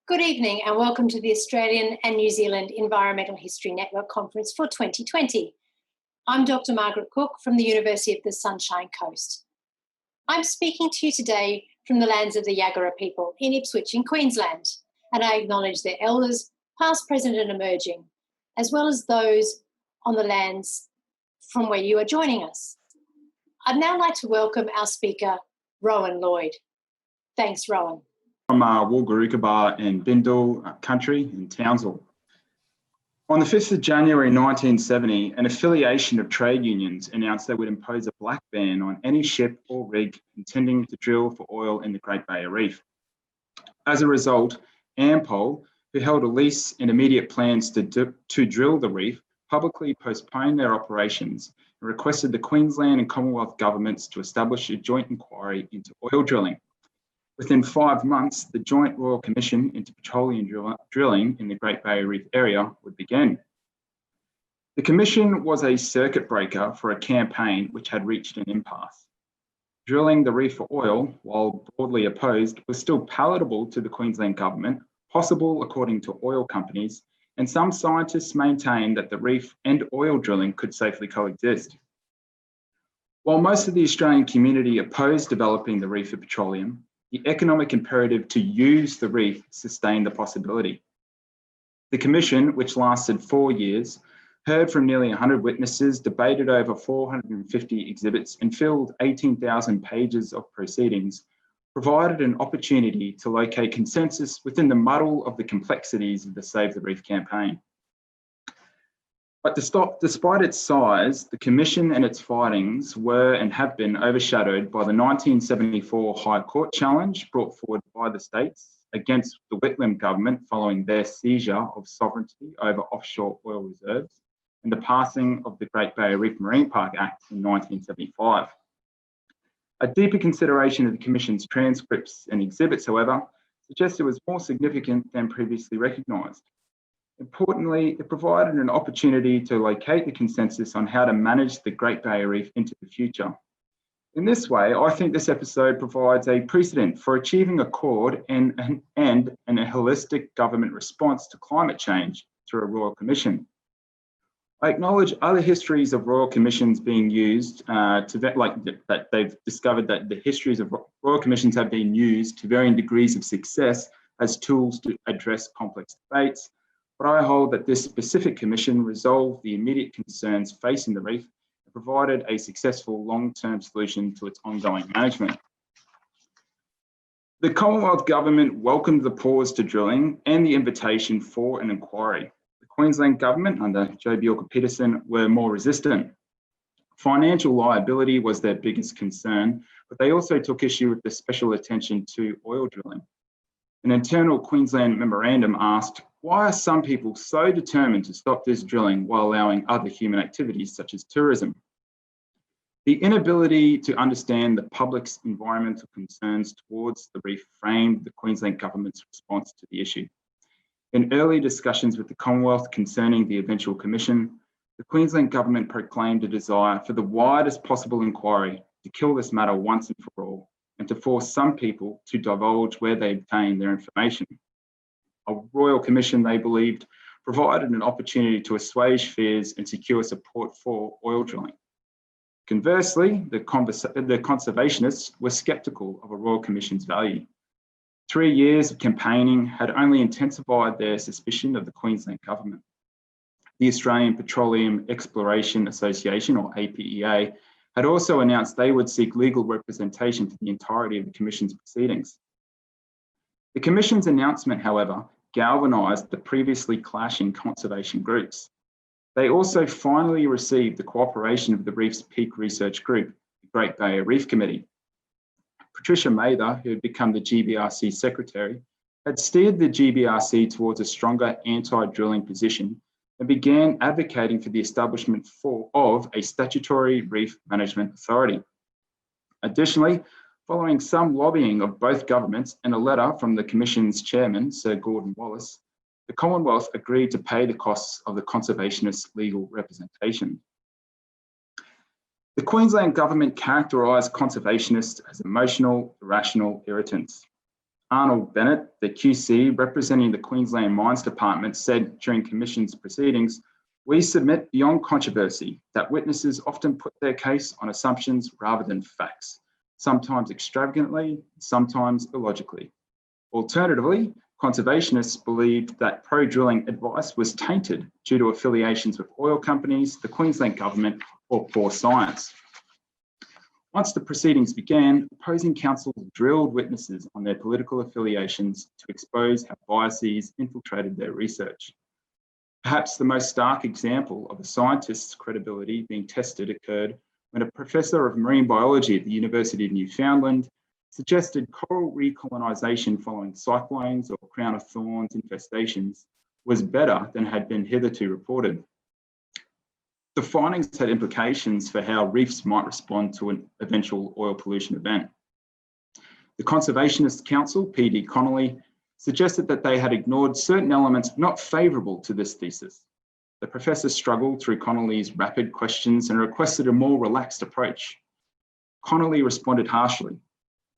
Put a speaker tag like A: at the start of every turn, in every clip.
A: Good evening and welcome to the Australian and New Zealand Environmental History Network Conference for 2020. I'm Dr. Margaret Cook from the University of the Sunshine Coast. I'm speaking to you today from the lands of the Yagara people in Ipswich in Queensland, and I acknowledge their elders, past, present and emerging, as well as those on the lands from where you are joining us. I'd now like to welcome our speaker, Rohan Lloyd. Thanks, Rohan.
B: From Walgarukaba and Bindal country in Townsville. On the 5th of January 1970, an affiliation of trade unions announced they would impose a black ban on any ship or rig intending to drill for oil in the Great Barrier Reef. As a result, Ampol, who held a lease and immediate plans to drill the reef, publicly postponed their operations and requested the Queensland and Commonwealth governments to establish a joint inquiry into oil drilling. Within 5 months, the Joint Royal Commission into Petroleum drilling in the Great Barrier Reef area would begin. The Commission was a circuit breaker for a campaign which had reached an impasse. Drilling the reef for oil, while broadly opposed, was still palatable to the Queensland government, possible according to oil companies, and some scientists maintained that the reef and oil drilling could safely coexist. While most of the Australian community opposed developing the reef for petroleum, the economic imperative to use the reef sustained the possibility. The Commission, which lasted 4 years, heard from nearly 100 witnesses, debated over 450 exhibits, and filled 18,000 pages of proceedings, provided an opportunity to locate consensus within the muddle of the complexities of the Save the Reef campaign. But despite its size, the Commission and its findings were and have been overshadowed by the 1974 High Court challenge brought forward by the states against the Whitlam government following their seizure of sovereignty over offshore oil reserves and the passing of the Great Barrier Reef Marine Park Act in 1975. A deeper consideration of the Commission's transcripts and exhibits, however, suggests it was more significant than previously recognised. Importantly, it provided an opportunity to locate the consensus on how to manage the Great Barrier Reef into the future. In this way, I think this episode provides a precedent for achieving accord and a holistic government response to climate change through a Royal Commission. I acknowledge other histories of Royal Commissions being used that they've discovered that the histories of Royal Commissions have been used to varying degrees of success as tools to address complex debates. But I hold that this specific commission resolved the immediate concerns facing the reef and provided a successful long-term solution to its ongoing management. The Commonwealth Government welcomed the pause to drilling and the invitation for an inquiry. The Queensland Government under Joh Bjelke-Petersen were more resistant. Financial liability was their biggest concern, but they also took issue with the special attention to oil drilling. An internal Queensland memorandum asked, why are some people so determined to stop this drilling while allowing other human activities such as tourism? The inability to understand the public's environmental concerns towards the reef framed the Queensland Government's response to the issue. In early discussions with the Commonwealth concerning the eventual commission, the Queensland Government proclaimed a desire for the widest possible inquiry to kill this matter once and for all, and to force some people to divulge where they obtain their information. A Royal Commission, they believed, provided an opportunity to assuage fears and secure support for oil drilling. Conversely, the conservationists were sceptical of a Royal Commission's value. 3 years of campaigning had only intensified their suspicion of the Queensland Government. The Australian Petroleum Exploration Association, or APEA, had also announced they would seek legal representation for the entirety of the Commission's proceedings. The Commission's announcement, however, galvanised the previously clashing conservation groups. They also finally received the cooperation of the Reef's peak research group, the Great Barrier Reef Committee. Patricia Mather, who had become the GBRC secretary, had steered the GBRC towards a stronger anti-drilling position and began advocating for the establishment of a statutory reef management authority. Additionally, following some lobbying of both governments and a letter from the Commission's chairman, Sir Gordon Wallace, the Commonwealth agreed to pay the costs of the conservationists' legal representation. The Queensland Government characterised conservationists as emotional, irrational irritants. Arnold Bennett, the QC representing the Queensland Mines Department, said during Commission's proceedings, "We submit beyond controversy that witnesses often put their case on assumptions rather than facts, sometimes extravagantly, sometimes illogically. Alternatively, conservationists believed that pro-drilling advice was tainted due to affiliations with oil companies, the Queensland government, or poor science." Once the proceedings began, opposing counsel drilled witnesses on their political affiliations to expose how biases infiltrated their research. Perhaps the most stark example of a scientist's credibility being tested occurred when a professor of marine biology at the University of Newfoundland suggested coral recolonisation following cyclones or crown of thorns infestations was better than had been hitherto reported. The findings had implications for how reefs might respond to an eventual oil pollution event. The Conservationist Council, PD Connolly, suggested that they had ignored certain elements not favourable to this thesis. The professor struggled through Connolly's rapid questions and requested a more relaxed approach. Connolly responded harshly,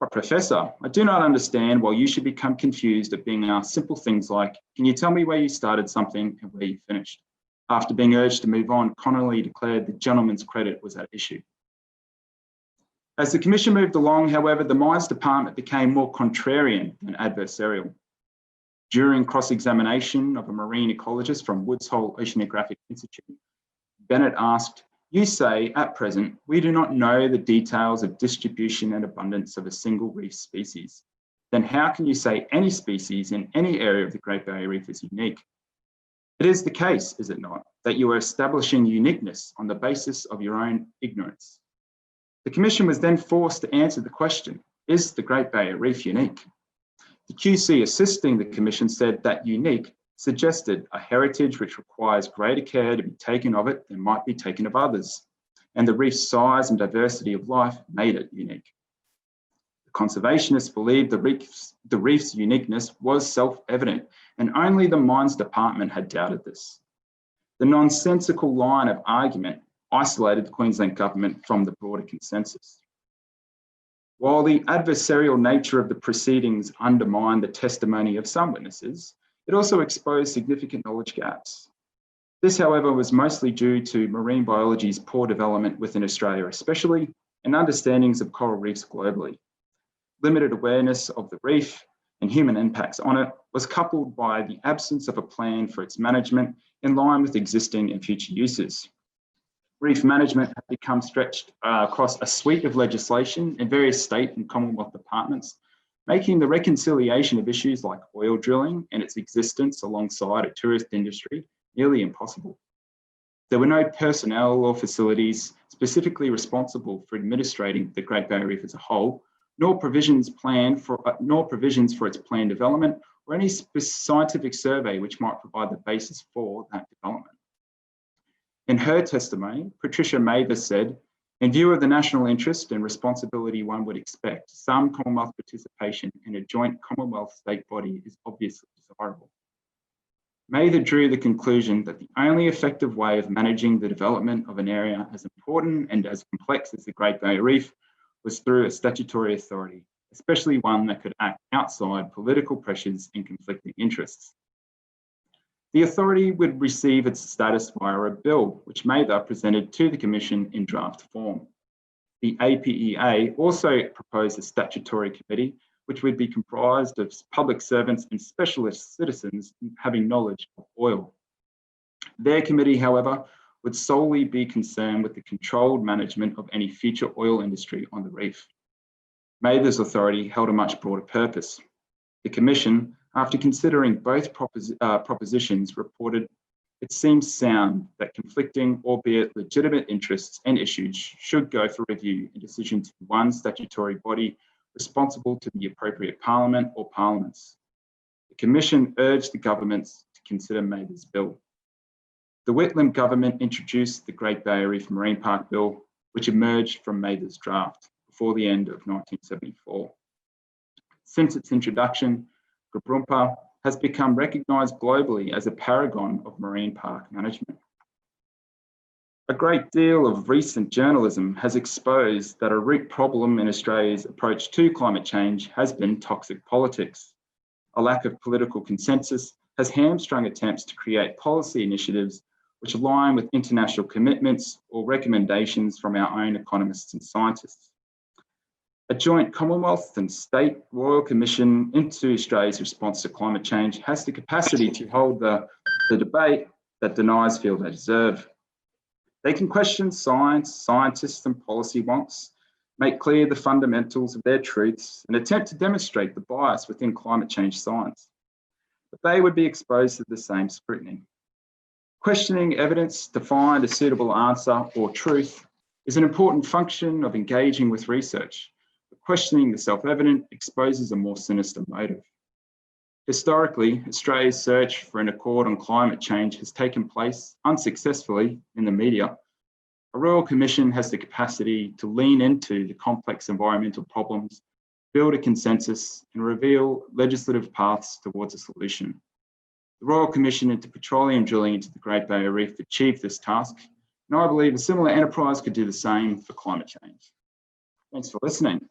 B: "But Professor, I do not understand why you should become confused at being asked simple things like, can you tell me where you started something and where you finished?" After being urged to move on, Connolly declared the gentleman's credit was at issue. As the Commission moved along, however, the Mines Department became more contrarian than adversarial. During cross-examination of a marine ecologist from Woods Hole Oceanographic Institute, Bennett asked, "You say, at present, we do not know the details of distribution and abundance of a single reef species. Then how can you say any species in any area of the Great Barrier Reef is unique? It is the case, is it not, that you are establishing uniqueness on the basis of your own ignorance?" The Commission was then forced to answer the question, is the Great Barrier Reef unique? The QC assisting the Commission said that unique suggested a heritage which requires greater care to be taken of it than might be taken of others, and the reef's size and diversity of life made it unique. The conservationists believed the reef's uniqueness was self-evident, and only the Mines Department had doubted this. The nonsensical line of argument isolated the Queensland Government from the broader consensus. While the adversarial nature of the proceedings undermined the testimony of some witnesses, it also exposed significant knowledge gaps. This, however, was mostly due to marine biology's poor development within Australia especially, and understandings of coral reefs globally. Limited awareness of the reef and human impacts on it was coupled by the absence of a plan for its management in line with existing and future uses. Reef management had become stretched across a suite of legislation in various state and Commonwealth departments, making the reconciliation of issues like oil drilling and its existence alongside a tourist industry nearly impossible. There were no personnel or facilities specifically responsible for administrating the Great Barrier Reef as a whole, nor provisions for its planned development or any scientific survey which might provide the basis for that development. In her testimony, Patricia Mathers said, "In view of the national interest and responsibility one would expect, some Commonwealth participation in a joint Commonwealth state body is obviously desirable." Mather drew the conclusion that the only effective way of managing the development of an area as important and as complex as the Great Barrier Reef was through a statutory authority, especially one that could act outside political pressures and conflicting interests. The authority would receive its status via a bill, which Mather presented to the Commission in draft form. The APEA also proposed a statutory committee, which would be comprised of public servants and specialist citizens having knowledge of oil. Their committee, however, would solely be concerned with the controlled management of any future oil industry on the reef. Mather's authority held a much broader purpose. The Commission, after considering both propositions, reported it seems sound that conflicting, albeit legitimate interests and issues should go for review and decision to one statutory body responsible to the appropriate parliament or parliaments. The Commission urged the governments to consider Mather's bill. The Whitlam government introduced the Great Barrier Reef Marine Park Bill, which emerged from Mather's draft before the end of 1974. Since its introduction, Gabrumpa has become recognised globally as a paragon of marine park management. A great deal of recent journalism has exposed that a root problem in Australia's approach to climate change has been toxic politics. A lack of political consensus has hamstrung attempts to create policy initiatives which align with international commitments or recommendations from our own economists and scientists. A joint Commonwealth and State Royal Commission into Australia's response to climate change has the capacity to hold the debate that deniers feel they deserve. They can question science, scientists and policy wonks, make clear the fundamentals of their truths, and attempt to demonstrate the bias within climate change science. But they would be exposed to the same scrutiny. Questioning evidence to find a suitable answer or truth is an important function of engaging with research. But questioning the self-evident exposes a more sinister motive. Historically, Australia's search for an accord on climate change has taken place unsuccessfully in the media. A Royal Commission has the capacity to lean into the complex environmental problems, build a consensus, and reveal legislative paths towards a solution. The Royal Commission into petroleum drilling into the Great Barrier Reef achieved this task, and I believe a similar enterprise could do the same for climate change. Thanks for listening.